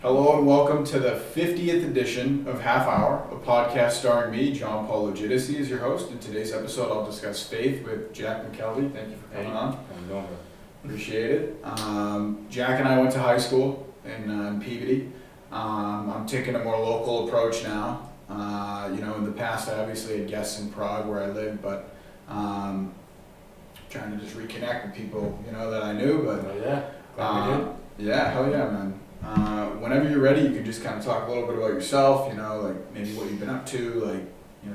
Hello and welcome to the 50th edition of Half Hour, a podcast starring me, John Paul Legitimacy, as your host. In today's episode, I'll discuss faith with Jack McKelvey. Thank you for coming on. How you doing, bro? Appreciate it. Jack and I went to high school in Peabody. I'm taking a more local approach now. In the past, I obviously had guests in Prague where I lived, but trying to just reconnect with people, that I knew. But Oh yeah, glad we did. yeah, hell yeah, man. Whenever you're ready, you can just kind of talk a little bit about yourself, like maybe what you've been up to,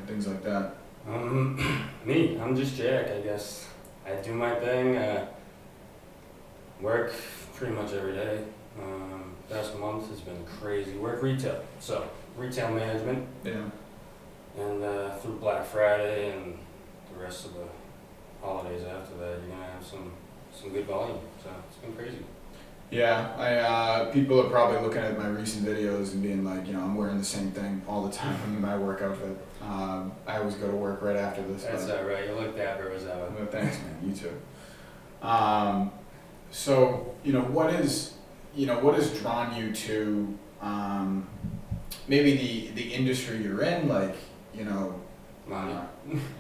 things like that. Me, I'm just Jack, I guess. I do my thing, work pretty much every day. Past month has been crazy. Work retail, so retail management. Yeah. And through Black Friday and the rest of the holidays after that, you're gonna have some good volume. So it's been crazy. Yeah, people are probably looking at my recent videos and being like, I'm wearing the same thing all the time in my work outfit. I always go to work right after this. That's all right. You look dapper as ever. Well, thanks, man. You too. So what has drawn you to maybe the industry you're in, Money.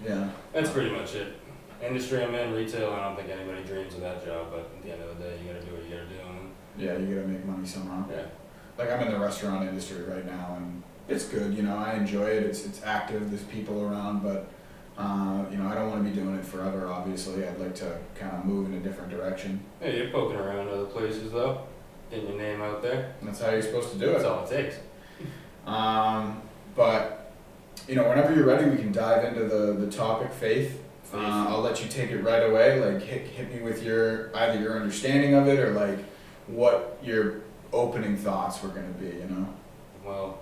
Yeah. That's pretty much it. Industry I'm in, retail, I don't think anybody dreams of that job, but at the end of the day, you gotta do what you gotta do. Yeah, you gotta make money somehow. Yeah. Like I'm in the restaurant industry right now, and it's good. I enjoy it. It's active. There's people around, but I don't want to be doing it forever. Obviously, I'd like to kind of move in a different direction. Yeah, you're poking around other places though, getting your name out there. And that's how you're supposed to do it. That's all it takes. But whenever you're ready, we can dive into the topic faith. I'll let you take it right away. Hit me with either your understanding of it or what your opening thoughts were going to be. Well,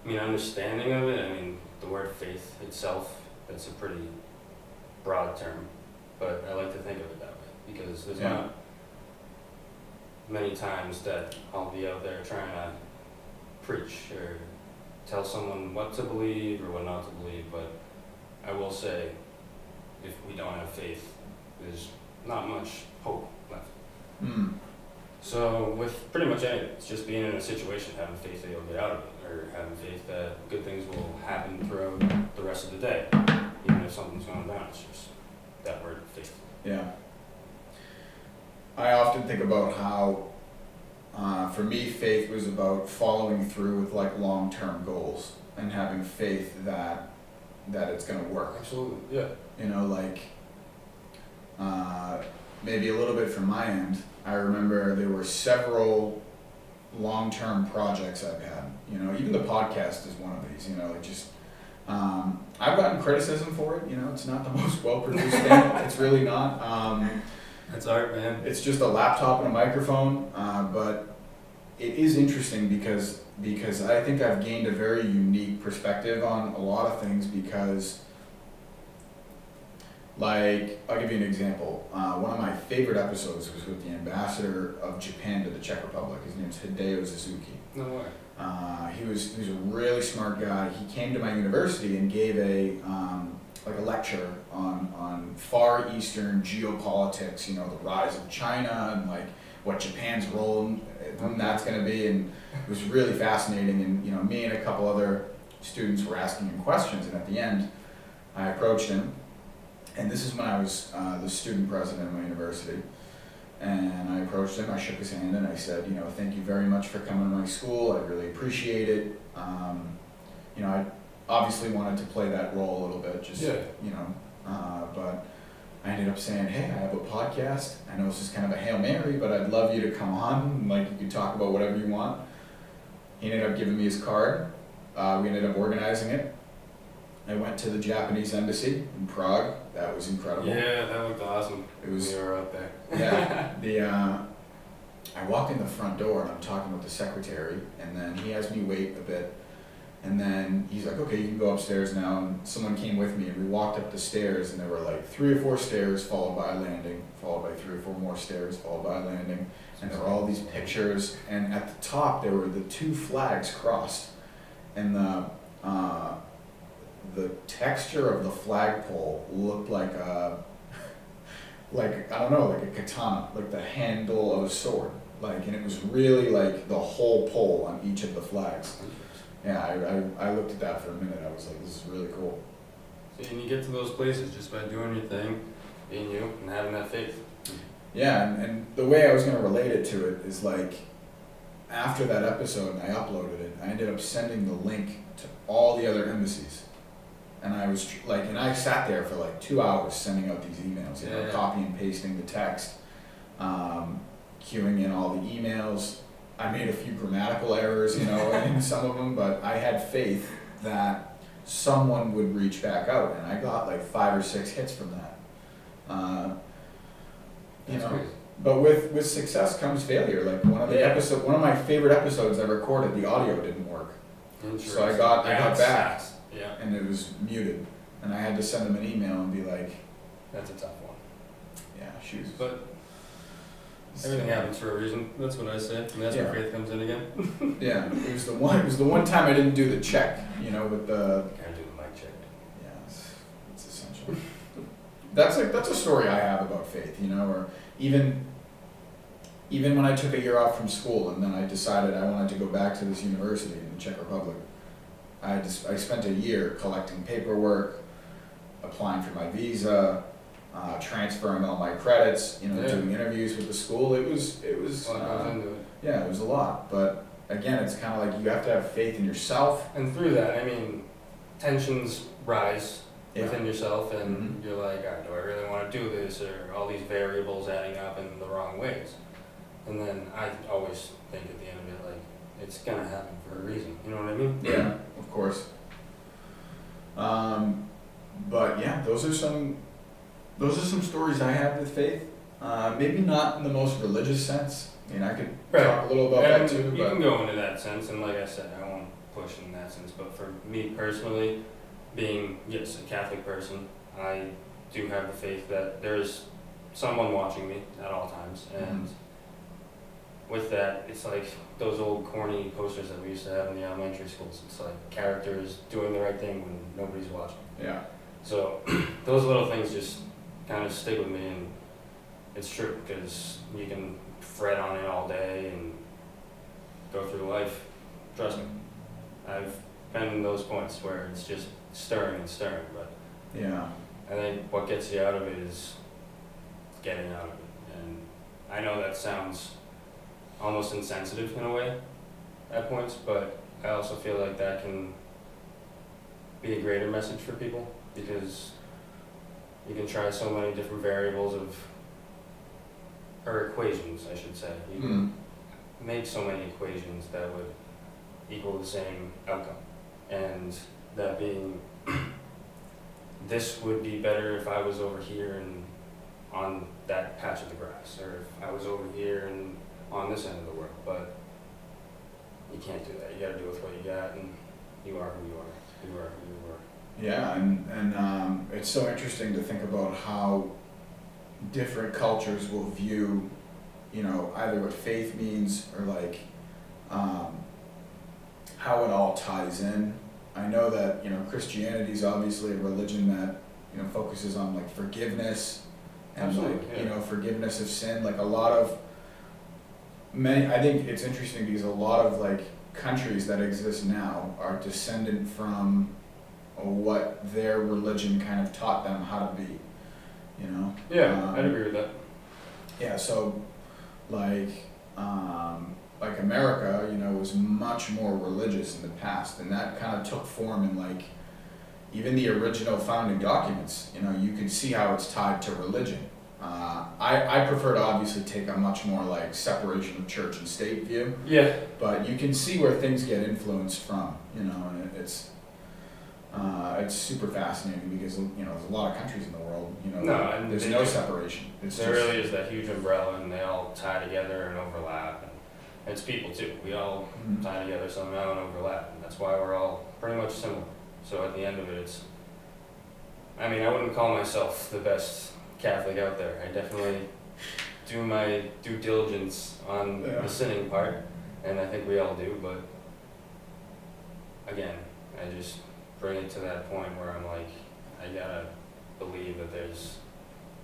understanding of it, the word faith itself, that's a pretty broad term, but I like to think of it that way because there's not many times that I'll be out there trying to preach or tell someone what to believe or what not to believe, but I will say if we don't have faith, there's not much hope left. So with pretty much anything, it's just being in a situation, having faith that you'll get out of it, or having faith that good things will happen throughout the rest of the day, even if something's going down. It's just that word, faith. Yeah. I often think about how, for me, faith was about following through with long-term goals and having faith that it's going to work. Absolutely, yeah. Maybe a little bit from my end, I remember there were several long-term projects I've had. Even the podcast is one of these. I've gotten criticism for it. It's not the most well-produced thing. It's really not. That's art, man. It's just a laptop and a microphone. But it is interesting because I think I've gained a very unique perspective on a lot of things because. I'll give you an example. One of my favorite episodes was with the ambassador of Japan to the Czech Republic. His name's Hideo Suzuki. No way. He was a really smart guy. He came to my university and gave a lecture on Far Eastern geopolitics. The rise of China and what Japan's role in that's going to be. And it was really fascinating. And me and a couple other students were asking him questions. And at the end, I approached him. And this is when I was the student president of my university. And I approached him, I shook his hand, and I said, thank you very much for coming to my school. I really appreciate it. I obviously wanted to play that role a little bit, but I ended up saying, hey, I have a podcast. I know this is kind of a Hail Mary, but I'd love you to come on. You could talk about whatever you want. He ended up giving me his card. We ended up organizing it. I went to the Japanese embassy in Prague. That was incredible. Yeah, that looked awesome. It was. We were out there. Yeah. I walk in the front door and I'm talking with the secretary, and then he has me wait a bit, and then he's like, okay, you can go upstairs now. And someone came with me, and we walked up the stairs, and there were 3 or 4 stairs followed by a landing, followed by 3 or 4 more stairs, followed by a landing, and there were all these pictures, and at the top there were the 2 flags crossed, and the texture of the flagpole looked like a katana, like the handle of a sword. Like, and it was really like the whole pole on each of the flags. Yeah, I looked at that for a minute. I was like, this is really cool. So you get to those places just by doing your thing, being you, and having that faith. Yeah, and the way I was going to relate it to it is like, after that episode and I uploaded it, I ended up sending the link to all the other embassies. And I was like, and I sat there for like 2 hours sending out these emails, you know, copy and pasting the text, queuing in all the emails. I made a few grammatical errors, you know, in some of them, but I had faith that someone would reach back out, and I got like 5 or 6 hits from that. You know, crazy. but with success comes failure. Like one of my favorite episodes I recorded, the audio didn't work, so I got back, and it was muted, and I had to send them an email and be like, "That's a tough one." Yeah, shoes. But everything happens for a reason. That's what I say, and that's where faith comes in again. Yeah, it was the one time I didn't do the check, you know, with the. Gotta do the mic check. Yeah, it's essential. That's a story I have about faith, you know, or even when I took a year off from school and then I decided I wanted to go back to this university in the Czech Republic. I spent a year collecting paperwork, applying for my visa, transferring all my credits, you know, doing interviews with the school. It was It was a lot. But again, it's kind of like you have to have faith in yourself. And through that, I mean, tensions rise within yourself, and you're like, do I really want to do this, or all these variables adding up in the wrong ways. And then I always think at the end of it, like, it's gonna happen for a reason. You know what I mean? Yeah, of course. But yeah, those are some stories I have with faith. Maybe not in the most religious sense. I mean, I could talk a little about that too. You can go into that sense, and like I said, I won't push in that sense. But for me personally, being a Catholic person, I do have the faith that there's someone watching me at all times, and with that, it's like those old corny posters that we used to have in the elementary schools. It's like characters doing the right thing when nobody's watching. Yeah. So those little things just kind of stick with me, and it's true because you can fret on it all day and go through life. Trust me, I've been in those points where it's just stirring, but yeah, I think what gets you out of it is getting out of it. And I know that sounds almost insensitive in a way at points, but I also feel like that can be a greater message for people, because you can try so many different variables or equations, I should say. You can make so many equations that would equal the same outcome. And that being, this would be better if I was over here and on that patch of the grass, or if I was over here and on this end of the world. But you can't do that. You got to do with what you got, and you are who you are. You are who you are. Yeah, and it's so interesting to think about how different cultures will view, you know, either what faith means or like how it all ties in. I know that, you know, Christianity is obviously a religion that, you know, focuses on like forgiveness and you know, forgiveness of sin. Like I think it's interesting because a lot of like countries that exist now are descendant from what their religion kind of taught them how to be, you know? Yeah, I'd agree with that. Yeah, so like America, you know, was much more religious in the past, and that kind of took form in like even the original founding documents. You know, you could see how it's tied to religion. I prefer to obviously take a much more like separation of church and state view. Yeah. But you can see where things get influenced from, you know, and it's super fascinating because, you know, there's a lot of countries in the world, you know, there's no separation. There really is that huge umbrella, and they all tie together and overlap. And it's people too. We all tie together somehow and overlap, and that's why we're all pretty much similar. So at the end of it, I wouldn't call myself the best Catholic out there. I definitely do my due diligence on the sinning part, and I think we all do, but again, I just bring it to that point where I'm like, I gotta believe that there's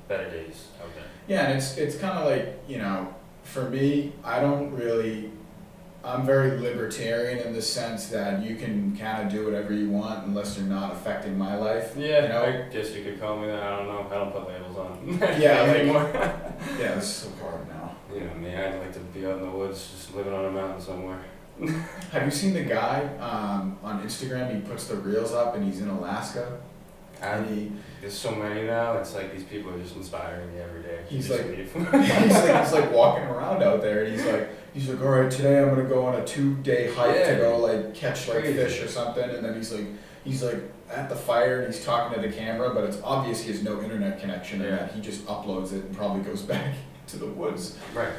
better days out there. Yeah, and it's kind of like, you know, For me, I'm very libertarian in the sense that you can kind of do whatever you want unless you're not affecting my life. Yeah, you know? I guess you could call me that. I don't know. I don't put labels on. Yeah, like, anymore. Yeah, it's so hard now. You know me. I'd like to be out in the woods, just living on a mountain somewhere. Have you seen the guy on Instagram? He puts the reels up and he's in Alaska. There's so many now. It's like these people are just inspiring me every day. He's Just like- leave. he's like walking around out there, and he's like, all right, today I'm gonna go on a 2-day hike to go like catch like Crazy. fish or something, and then he's like at the fire and he's talking to the camera, but it's obvious he has no internet connection, and Yeah. that he just uploads it and probably goes back to the woods. Right.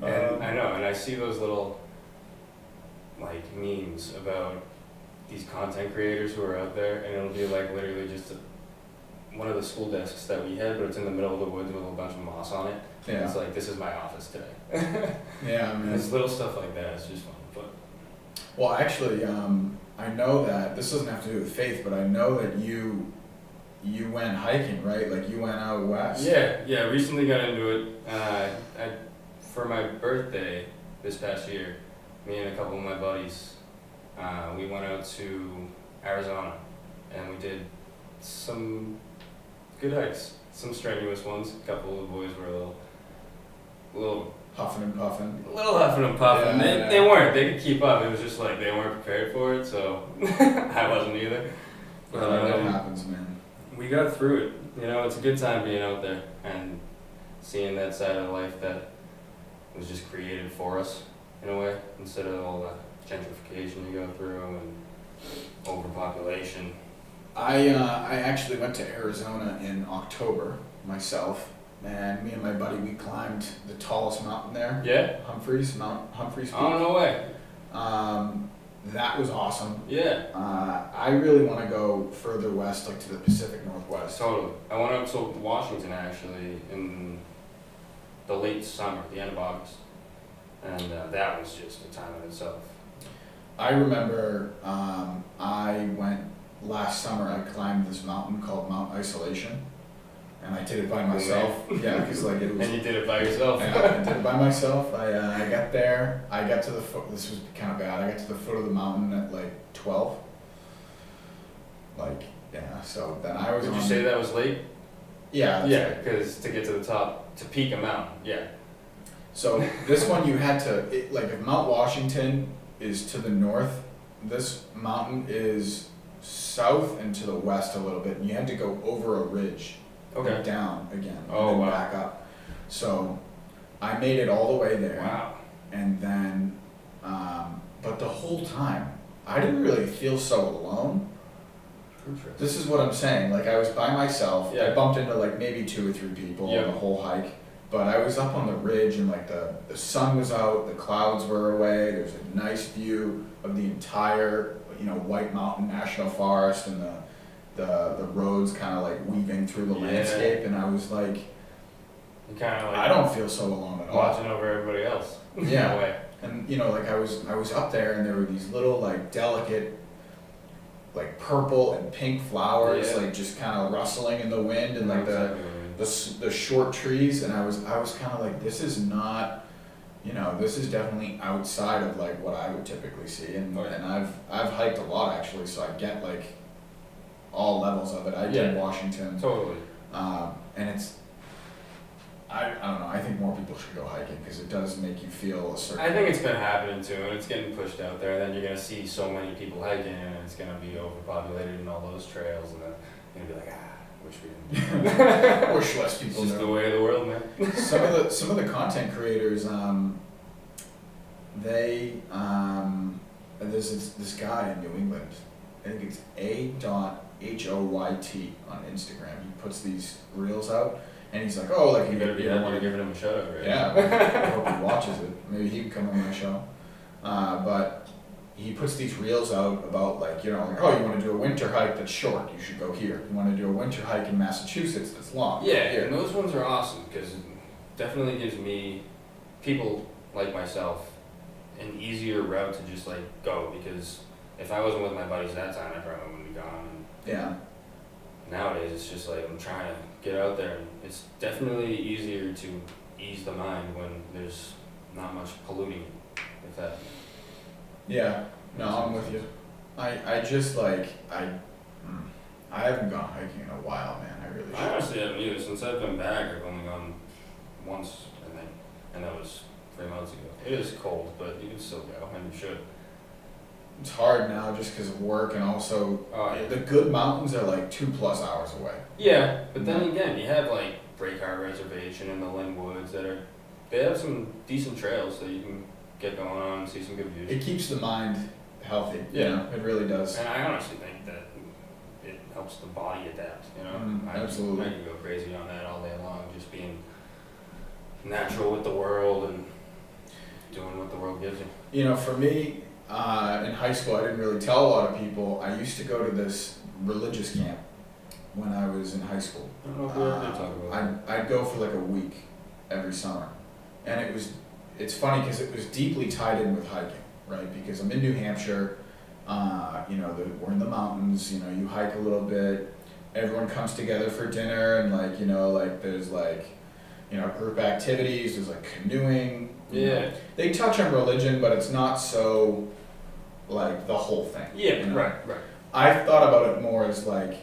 And I know, and I see those little like memes about these content creators who are out there, and it'll be like literally just one of the school desks that we had, but it's in the middle of the woods with a bunch of moss on it. And Yeah, it's like, this is my office today. yeah, man. It's little stuff like that. It's just fun. But Well, actually, I know that this doesn't have to do with faith, but I know that you went hiking, right? Like you went out west. yeah, recently got into it. For my birthday this past year, me and a couple of my buddies, we went out to Arizona, and we did some good hikes, some strenuous ones. A couple of the boys were a little Huffing and puffing. huffing and puffing. Yeah, They weren't. They could keep up. It was just like they weren't prepared for it, so I wasn't either. But That happens, man. we got through it. You know, it's a good time being out there and seeing that side of life that was just created for us in a way, instead of all the gentrification you go through and overpopulation. I actually went to Arizona in October myself, and me and my buddy, we climbed the tallest mountain there, Yeah? Mount Humphreys Peak. Oh, no way. That was awesome. Yeah, I really want to go further west, like to the Pacific Northwest. totally. I went up to Washington actually in the late summer, the end of August, and that was just a time in itself. I remember I went last summer. I climbed this mountain called Mount Isolation, and I did it by myself. Yeah, because like it was. And you did it by yourself. I did it by myself. I got there. I got to the foot. This was kind of bad. I got to the foot of the mountain at like 12. Like yeah. So then I was. Would you on- say that was late? Yeah. That's Yeah, right. because to get to the top, to peak a mountain, yeah. So this one you had to like if Mount Washington is to the north, this mountain is south and to the west a little bit, and you had to go over a ridge. Okay. Down again Oh, and then wow. back up. So I made it all the way there. Wow. And then, but the whole time, I didn't really feel so alone. This is what I'm saying. Like I was by myself. I Yeah. bumped into like maybe 2 or 3 people Yeah. on the whole hike. But I was up on the ridge and like the sun was out, the clouds were away. There's a nice view of the entire White Mountain National Forest and the roads kind of like weaving through the Yeah. landscape. And I was like, You kind of like I don't feel so alone at all. watching over everybody else. Yeah. In a way. And like I was up there and there were these little like delicate like purple and pink flowers Yeah. like just kind of rustling in the wind and like Exactly what I mean. the short trees, and I was kind of like, this is not, this is definitely outside of like what I would typically see, and Oh, yeah. and I've hiked a lot actually, so I get like all levels of it. I did Yeah. Washington, Totally. and it's I don't know. I think more people should go hiking because it does make you feel a certain. I think it's been happening too, and it's getting pushed out there. And then you're gonna see so many people hiking, and it's gonna be overpopulated in all those trails, and then you're gonna be like, wish we didn't. Wish less It's people just knew. the way of the world, man. Some of the content creators, there's this guy in New England. I think it's A.Hoyt on Instagram. He puts these reels out, and he's like, oh, like You better be you don't wanna giving him a shout out, right? Yeah, I hope he watches it. Maybe he can come on my show. But he puts these reels out about like, like, oh, you want to do a winter hike that's short, you should go here. You want to do a winter hike in Massachusetts that's long, go Yeah, here. and those ones are awesome because it definitely gives me, people like myself, an easier route to just like go, because if I wasn't with my buddies that time, I probably wouldn't be gone. Yeah. Nowadays, it's just like I'm trying to get out there, and it's definitely easier to ease the mind when there's not much polluting it, if that. Yeah, no, I'm with you. I just like, I haven't gone hiking in a while, man. I really I should. honestly haven't either. Since I've been back, I've only gone once, I think, and that was 3 months ago. It is cold, but you can still go, and you should. It's hard now just because of work, and also Oh, yeah. the good mountains are like 2+ hours away. Yeah, but then again, you have like Breakheart Reservation and the Lynn Woods they have some decent trails that you can get going on and see some good views. It keeps the mind healthy. Yeah. You know, it really does. And I honestly think that it helps the body adapt, you know? Absolutely. I can go crazy on that all day long, just being natural with the world and doing what the world gives you. You know, for me, in high school, I didn't really tell a lot of people. I used to go to this religious camp when I was in high school. I don't know if we ever did talk about that. I'd go for like a week every summer. And it's funny because it was deeply tied in with hiking, right? Because I'm in New Hampshire, you know, we're in the mountains, you know, you hike a little bit, everyone comes together for dinner, and like, you know, like there's like, you know, group activities, there's like canoeing. You know. They touch on religion, but it's not so like the whole thing. Yeah, you know? right. I've thought about it more as like,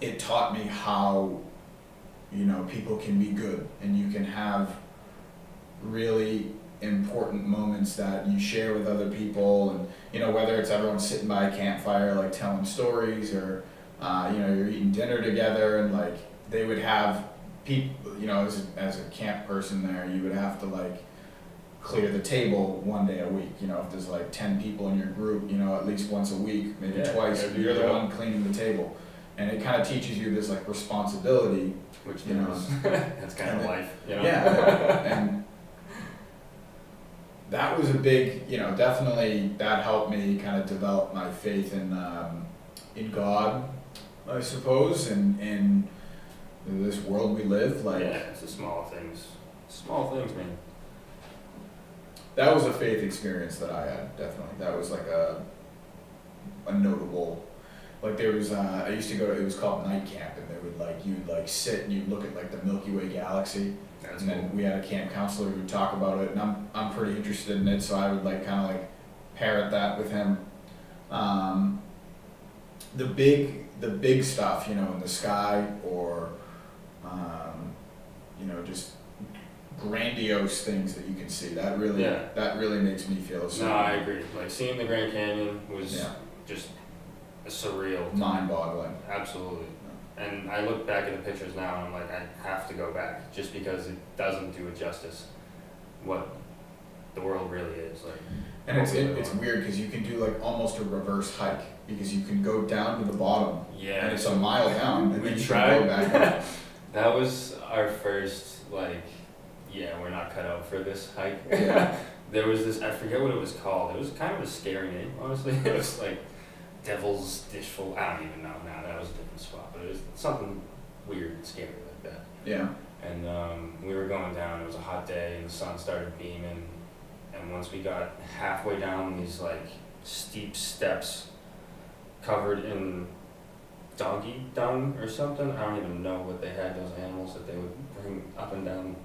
it taught me how, you know, people can be good and you can have really important moments that you share with other people, and you know, whether it's everyone sitting by a campfire like telling stories, or you know, you're eating dinner together, and like they would have people, you know, as a camp person there, you would have to like clear the table one day a week. You know, if there's like 10 people in your group, you know, at least once a week, maybe twice, you're the one cleaning the table. And it kind of teaches you this like responsibility, Which, you know, that's kind of life, you know? Yeah, and that was a big, you know, definitely that helped me kind of develop my faith in God, I suppose, and in this world we live. Like, yeah, it's the small things. Small things, man. that was a faith experience that I had, definitely. That was like a notable, like there was, I used to go, it was called night camp, and they would like, you'd like sit and you'd look at like the Milky Way galaxy. That's And then we had a camp counselor who would talk about it, and I'm pretty interested in it, so I would like kind of like parrot that with him. The big stuff, you know, in the sky, or you know, just grandiose things that you can see. That really makes me feel so. No, I agree. Like seeing the Grand Canyon was just a surreal, mind-boggling. Absolutely. And I look back at the pictures now and I'm like, I have to go back, just because it doesn't do it justice what the world really is like. And it's weird because you can do like almost a reverse hike, because you can go down to the bottom, Yeah. and it's a mile down, and We then you tried. can go back up. That was our first, like, yeah, we're not cut out for this hike. Yeah. There was this, I forget what it was called. It was kind of a scary name, honestly. It was like Devil's Dishful. I don't even know now. That was a different spot, but it was something weird and scary like that. Yeah. And we were going down. It was a hot day, and the sun started beaming. And once we got halfway down these like steep steps, covered in donkey dung or something. I don't even know what they had, those animals that they would bring up and down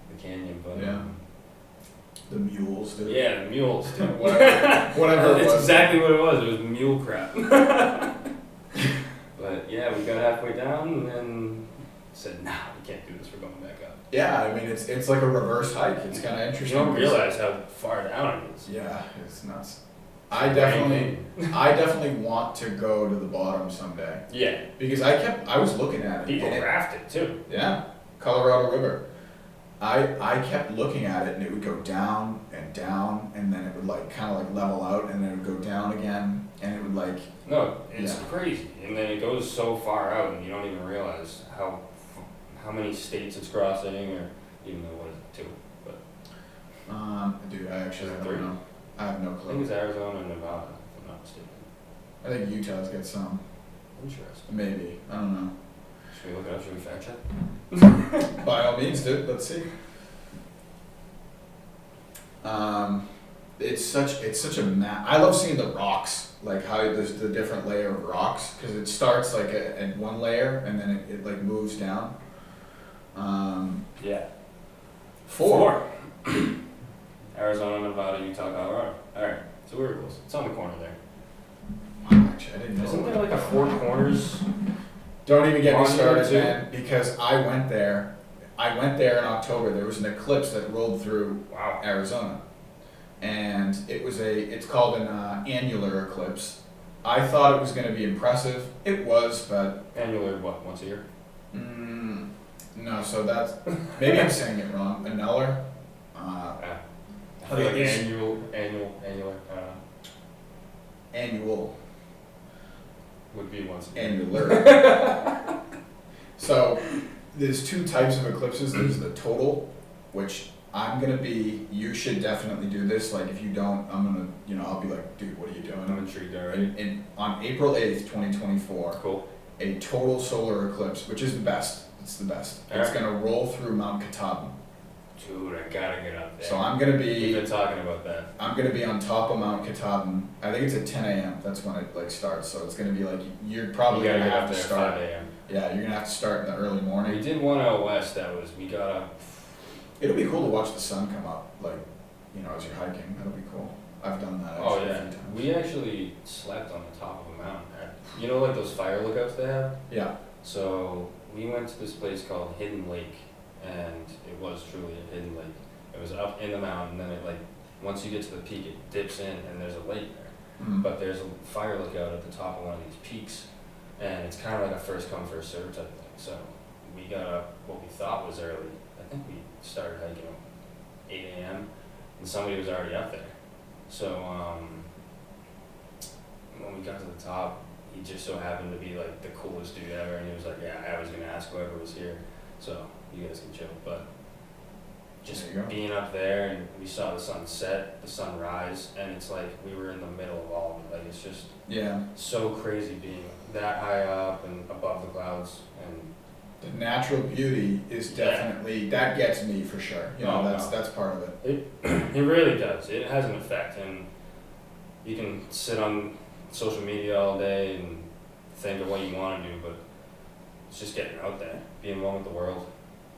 the canyon, but The mules, dude. yeah, the mules. Dude. Whatever it It's was. exactly what it was. It was mule crap. But yeah, we got halfway down and then said, "Nah, we can't do this. We're going back up." Yeah, I mean it's like a reverse hike. It's kind of interesting. You don't realize how far down it is. Yeah, it's nuts. I definitely want to go to the bottom someday, Yeah, because I was looking at it. people and it- rafted too. Yeah, Colorado River. I kept looking at it, and it would go down, and then it would like kind of like level out, and then it would go down again, and it would like. No, it's Yeah. crazy, and then it goes so far out, and you don't even realize how many states it's crossing, or even though what is it two. But Dude, I actually Is it don't three? know. I have no I think clue. it's Arizona and Nevada, if I'm not mistaken. I think Utah's got some. Interesting. Maybe, I don't know. Should we look it up? Should we fact check? By all means, dude. Let's see. It's such a map. I love seeing the rocks, like how there's the different layer of rocks, because it starts like at one layer and then it like moves down. Yeah. Four. Arizona, Nevada, Utah, Colorado. Alright, so we were close. It's on the corner there. Actually, I didn't know. Isn't there like a Four Corners? Don't even get me Monument started, too? man, because I went there. I went there in October. There was an eclipse that rolled through Wow. Arizona, and it's called an annular eclipse. I thought it was going to be impressive. It was, but Annular, what, once a year? no. So that's maybe I'm saying it wrong. Annular. Yeah. I I feel like think it's- annular, Annual. would be once a year. Annular. So there's two types of eclipses. There's the total, which I'm gonna be. You should definitely do this. Like if you don't, I'm gonna. I'll be like, dude, what are you I'm doing? intrigued already. On April 8th, 2024, Cool. a total solar eclipse, which is the best. It's the best. It's Alright. gonna roll through Mount Katahdin. Dude, I gotta get up there. So I'm gonna We've be. been talking about that. I'm gonna be on top of Mount Katahdin. I think it's at 10 a.m. That's when it like starts. So it's gonna be like you're probably You gotta gonna get have up to there at start. 5 a.m. Yeah, you're gonna have to start in the early morning. We did one out west that was, we got up. It'll be cool to watch the sun come up, like, as you're hiking. That'll be cool. I've done that actually Oh a yeah, few times. we actually slept on the top of a mountain. Like those fire lookouts they have? Yeah. So we went to this place called Hidden Lake, and it was truly a hidden lake. It was up in the mountain, then it once you get to the peak, it dips in, and there's a lake there. Mm. But there's a fire lookout at the top of one of these peaks, and it's kind of like a first come first serve type thing. So we got up what we thought was early. I think we started hiking at 8 a.m. and somebody was already up there. So when we got to the top, he just so happened to be like the coolest dude ever, and he was like, "Yeah, I was gonna ask whoever was here, so you guys can chill." But just There you go. being up there, and we saw the sun set, the sun rise, and it's like we were in the middle of all of it. Like it's just Yeah. so crazy being that high up and above the clouds, and The natural beauty is Yeah. definitely, that gets me for sure. Oh, That's part of it. it really does. It has an effect, and you can sit on social media all day and think of what you want to do, but it's just getting out there, being one with the world.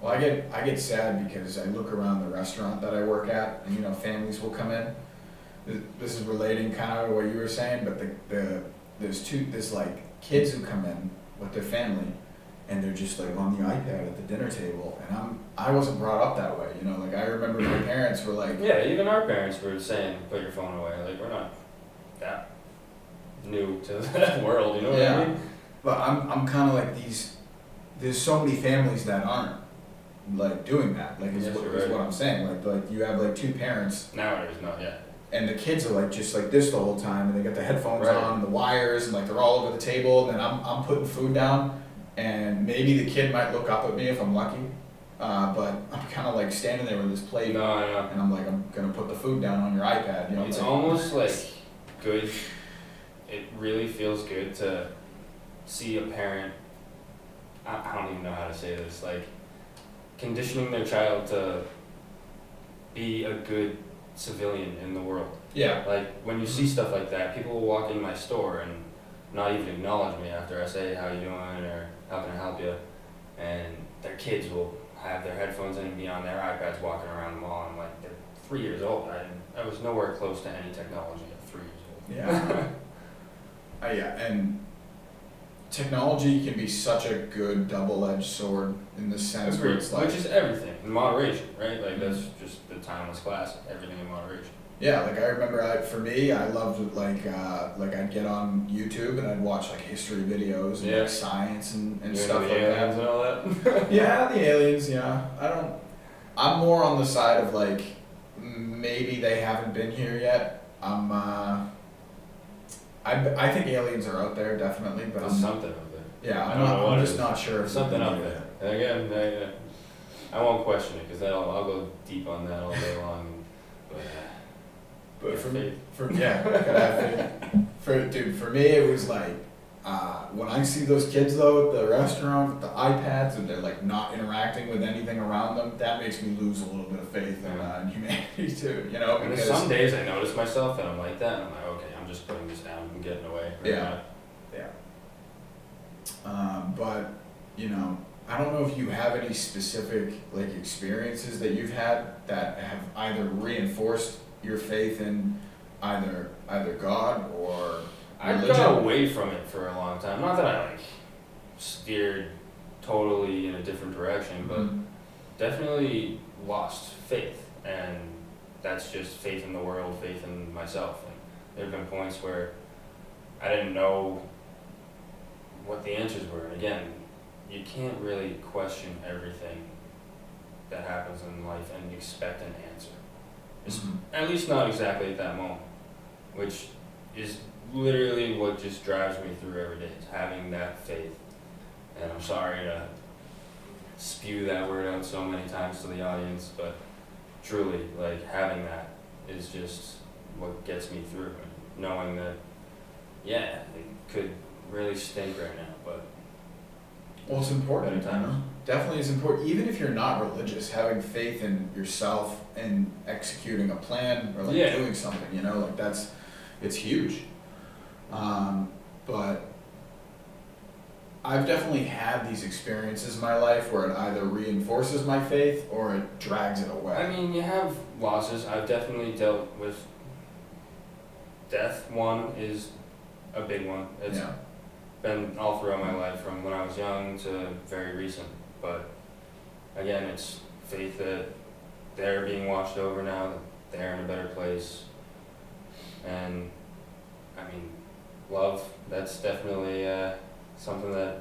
Well, I get sad because I look around the restaurant that I work at, and families will come in. This is relating kind of to what you were saying, but there's like kids who come in with their family, and they're just like on the iPad at the dinner table, and I wasn't brought up that way, Like I remember my parents were like, Yeah, even our parents were saying, "Put your phone away." Like we're not that new to that world, you know what I mean? But I'm kind of like these. There's so many families that aren't like doing that. Like is Yes, what, you're is right. what I'm saying. Like you have like two parents, Nowadays, not yet. and the kids are like just like this the whole time, and they got the headphones Right. on, and the wires, and like they're all over the table. And then I'm putting food down, and maybe the kid might look up at me if I'm lucky. But I'm kind of like standing there with this plate, No, I know. and I'm like, I'm gonna put the food down on your iPad. It's like- almost like good. It really feels good to see a parent. I don't even know how to say this. Like conditioning their child to be a good civilian in the world. Yeah. Like when you see stuff like that, people will walk in my store and not even acknowledge me after I say how you doing or how can I help you, and their kids will have their headphones in and be on their iPads walking around the mall. I'm like, they're 3 years old. I was nowhere close to any technology at 3 years old. Yeah. Yeah, and technology can be such a good double-edged sword in the sense where Agreed. it's like, Which is everything in moderation, right? Like that's just the timeless classic. Everything in moderation. yeah, like I remember, for me, I loved it, like I'd get on YouTube and I'd watch like history videos and Yeah. like science and You stuff know like the aliens that. and all that. Yeah, the aliens. Yeah, I'm more on the side of like maybe they haven't been here yet. I think aliens are out there definitely, but There's something up there. yeah, I don't know what I'm it just is. not sure. There's if something we up need there. it. And again, I won't question it because I'll go deep on that all day long. But But faith. for yeah, gotta have faith. For me, it was like when I see those kids though at the restaurant with the iPads and they're like not interacting with anything around them, that makes me lose a little bit of faith in humanity too. And there's Because some days I notice myself and I'm like that, and I'm like, okay, I'm just putting this down and getting away. Yeah. But I don't know if you have any specific like experiences that you've had that have either reinforced your faith in either God or I've religion. gone away from it for a long time. Not that I like steered totally in a different direction, but Mhm. definitely lost faith, and that's just faith in the world, faith in myself. And there have been points where I didn't know what the answers were. And again, you can't really question everything that happens in life and expect an answer. Mhm. At least not exactly at that moment, which is literally what just drives me through every day, is having that faith. And I'm sorry to spew that word out so many times to the audience, but truly, like, having that is just what gets me through. And knowing that, yeah, it could really stink right now, but Well, it's important. Better times. Definitely is important. Even if you're not religious, having faith in yourself and executing a plan or like Yeah. doing something, like it's huge. But I've definitely had these experiences in my life where it either reinforces my faith or it drags it away. I mean, you have losses. I've definitely dealt with death. One is a big one. It's Yeah. been all throughout my life, from when I was young to very recent. But again, it's faith that they're being watched over now, that they're in a better place. And I mean, love, that's definitely something that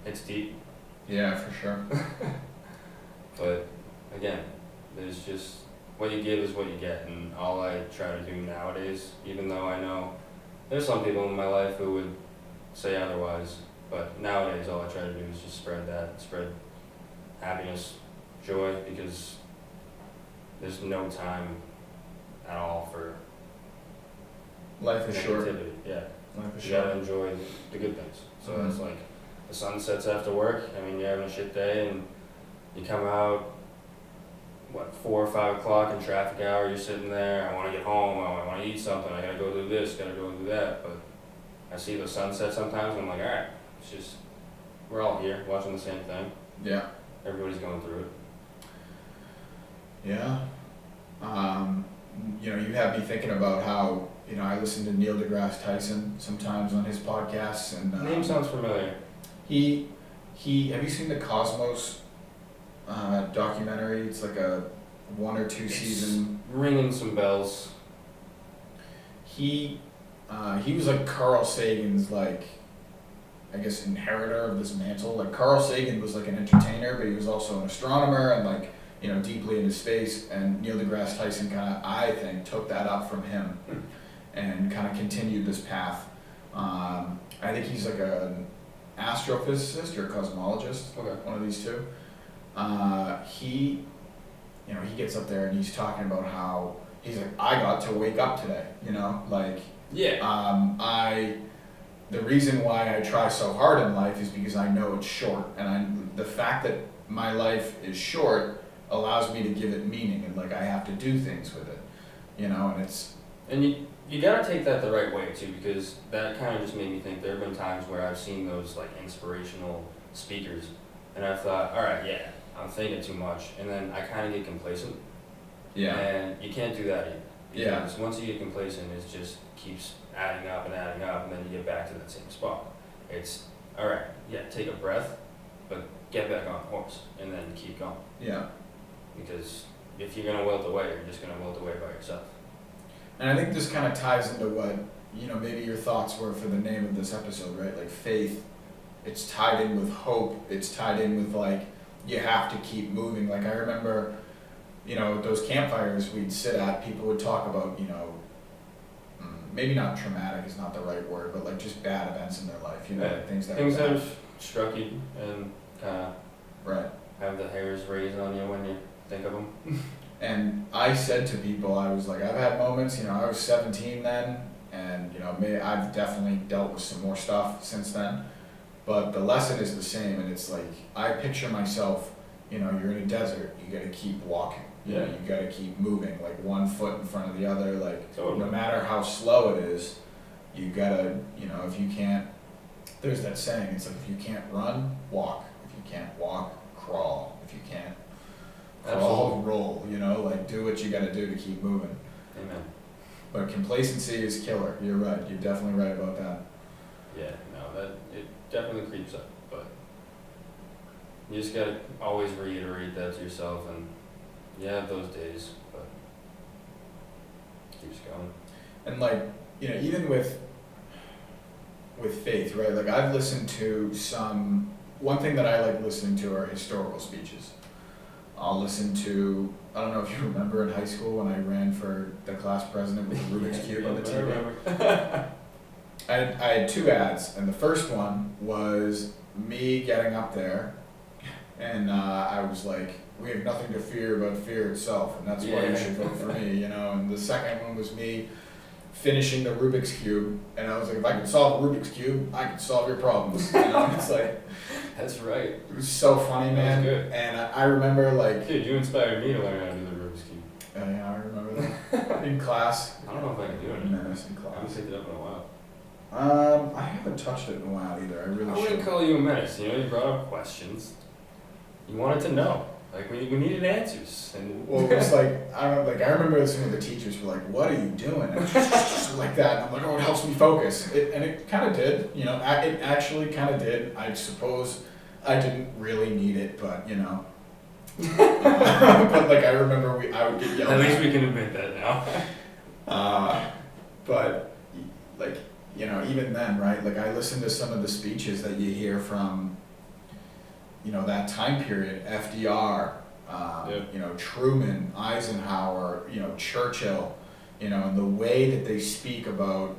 it's deep. Yeah, for sure. But again, there's just what you give is what you get, and all I try to do nowadays, even though I know there's some people in my life who would say otherwise, but nowadays all I try to do is just spread happiness, joy, because there's no time at all for Life is short. negativity. Yeah, Life is you gotta short. enjoy the good things. So Mhm. it's like the sun sets after work. I mean, you're having a shit day, and you come out, 4 or 5 o'clock in traffic hour, you're sitting there, I want to get home, I want to eat something, I gotta go do this, gotta go do that. But I see the sunset sometimes, and I'm like, alright, it's just, we're all here watching the same thing. Yeah. Everybody's going through it. Yeah. You have me thinking about how, I listen to Neil deGrasse Tyson sometimes on his podcasts, and Name sounds familiar. he have you seen the Cosmos documentary? It's like a 1 or 2 season. Ringing some bells. He was like Carl Sagan's like, I guess, inheritor of this mantle. Like Carl Sagan was like an entertainer, but he was also an astronomer and like, deeply into space. And Neil deGrasse Tyson kind of, I think, took that up from him and kind of continued this path. I think he's like an astrophysicist or a cosmologist, Okay. one of these two. He gets up there and he's talking about how he's like, I got to wake up today, like, Yeah. the reason why I try so hard in life is because I know it's short, and the fact that my life is short allows me to give it meaning, and like I have to do things with it, and it's And you gotta take that the right way too, because that kind of just made me think. There have been times where I've seen those like inspirational speakers, and I've thought, all right, yeah, I'm thinking too much, and then I kind of get complacent. yeah, And you can't do that either. Yeah. Because once you get complacent, it just keeps adding up, and then you get back to that same spot. It's all right, yeah, take a breath, but get back on course, and then keep going. yeah. Because if you're gonna wilt away, you're just gonna wilt away by yourself. And I think this kind of ties into what, maybe your thoughts were for the name of this episode, right? Like faith, it's tied in with hope, it's tied in with like, you have to keep moving. Like I remember, those campfires we'd sit at, people would talk about, maybe not traumatic is not the right word, but like just bad events in their life, like things that Things that would have struck you and kind of right. have the hairs raised on you when you think of them. And I said to people, I was like, I've had moments, I was 17 then, and, I've definitely dealt with some more stuff since then, but the lesson is the same, and it's like, I picture myself, you're in a desert, you gotta keep walking, you gotta keep moving, like one foot in front of the other, like, Totally. no matter how slow it is, you gotta, if you can't there's that saying, it's like if you can't run, walk. If you can't walk, crawl. If you can't crawl, Absolutely. roll, you know, like do what you gotta do to keep moving. Amen. But complacency is killer. You're right. You're definitely right about that. Yeah, no, that it definitely creeps up, but you just gotta always reiterate that to yourself, and you have those days, but keeps going. And like, you know, even with faith, right? Like I've listened to one thing that I like listening to are historical speeches. I'll listen to, I don't know if you remember in high school when I ran for the class president with the Rubik's Cube on the I TV. remember. I had two ads, and the first one was me getting up there, and I was like, we have nothing to fear but fear itself, and that's why you should vote for me, you know. And the second one was me finishing the Rubik's Cube, and I was like, if I can solve a Rubik's Cube, I can solve your problems. You know, it's like, That's right. it was so funny, man. That was good. And I remember like, Dude, you inspired me to learn how to do the Rubik's Cube. yeah, I remember that in class. I don't know if I can do it anymore. Menace in I haven't class. picked it up in a while. I haven't touched it in a while either. I really I should. wouldn't call you a menace. You know, you brought up questions. You wanted to know. Like, we needed answers. And Well, it was like, I don't know, like, I remember some of the teachers were like, what are you doing? And just like that. And I'm like, oh, it helps me focus. And it kind of did, you know, it actually kind of did. I suppose I didn't really need it, but, you know. But, like, I remember I would get yelled at at. least we can admit that now. But, like, you know, even then, right, like, I listened to some of the speeches that you hear from, you know, that time period, FDR, Yep. you know, Truman, Eisenhower, you know, Churchill, you know, and the way that they speak about,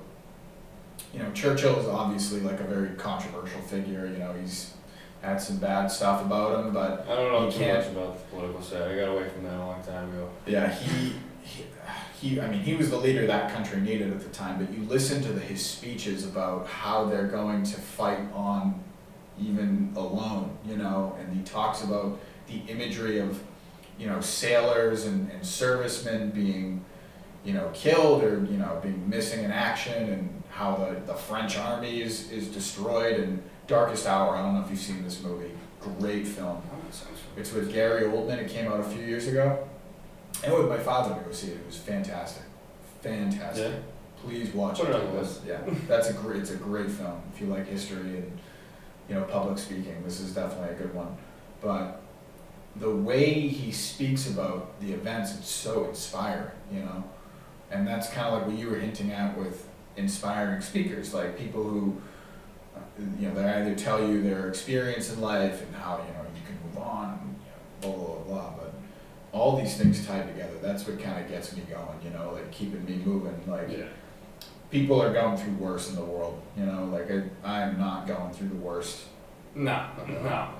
you know, Churchill is obviously like a very controversial figure, you know, he's had some bad stuff about him, but I don't know You too can't- much about the political side. I got away from that a long time ago. yeah, I mean, he was the leader that country needed at the time, but you listen to his speeches about how they're going to fight on even alone, you know, and he talks about the imagery of, you know, sailors and servicemen being, you know, killed or, you know, being missing in action, and how the French army is destroyed. And Darkest Hour, I don't know if you've seen this movie, great film. Oh, that sounds familiar. It's with Gary Oldman, it came out a few years ago. I went with my father to go see it, it was fantastic. Fantastic. Yeah. Please watch Put it. it on the list. Yeah, it's a great film. If you like history and, you know, public speaking, this is definitely a good one. But the way he speaks about the events, it's so inspiring, you know? And that's kind of like what you were hinting at with inspiring speakers, like people who, you know, they either tell you their experience in life and how, you know, you can move on, and, you know, blah, blah, blah, but all these things tied together, that's what kind of gets me going, you know, like keeping me moving, like, Yeah. people are going through worse in the world, you know, like I'm not going through the worst. No.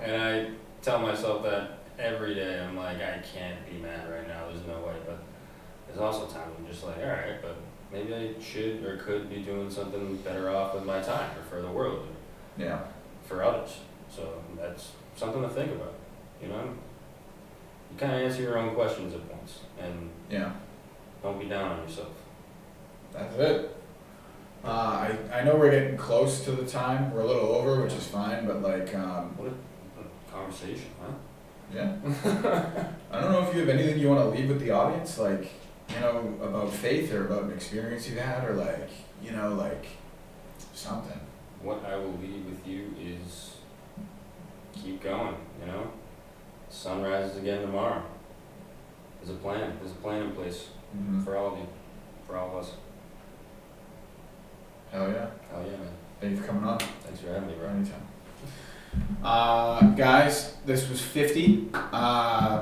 And I tell myself that every day. I'm like, I can't be mad right now. There's no way. But there's also times I'm just like, all right, but maybe I should or could be doing something better off with my time, or for the world, or Yeah. for others. So that's something to think about. You know, you kind of answer your own questions at once, and Yeah, don't be down on yourself. that's it. I know we're getting close to the time. We're a little over, which is fine, but like, What a conversation, huh? yeah. I don't know if you have anything you want to leave with the audience, like, you know, about faith or about an experience you had, or like, you know, like something. What I will leave with you is keep going, you know? Sun rises again tomorrow. There's a plan. There's a plan in place Mm-hmm. for all of you, for all of us. Hell yeah. Hell yeah, man. Thank you for coming on. Thanks for having me, bro. Anytime. Guys, this was 50.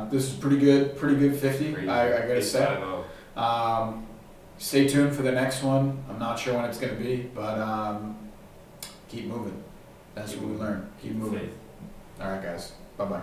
This is pretty good 50. Crazy. I gotta say. 850. Stay tuned for the next one. I'm not sure when it's gonna be, but keep moving. That's Keep what we moving. learn. Keep moving. Faith. All right, guys. Bye bye.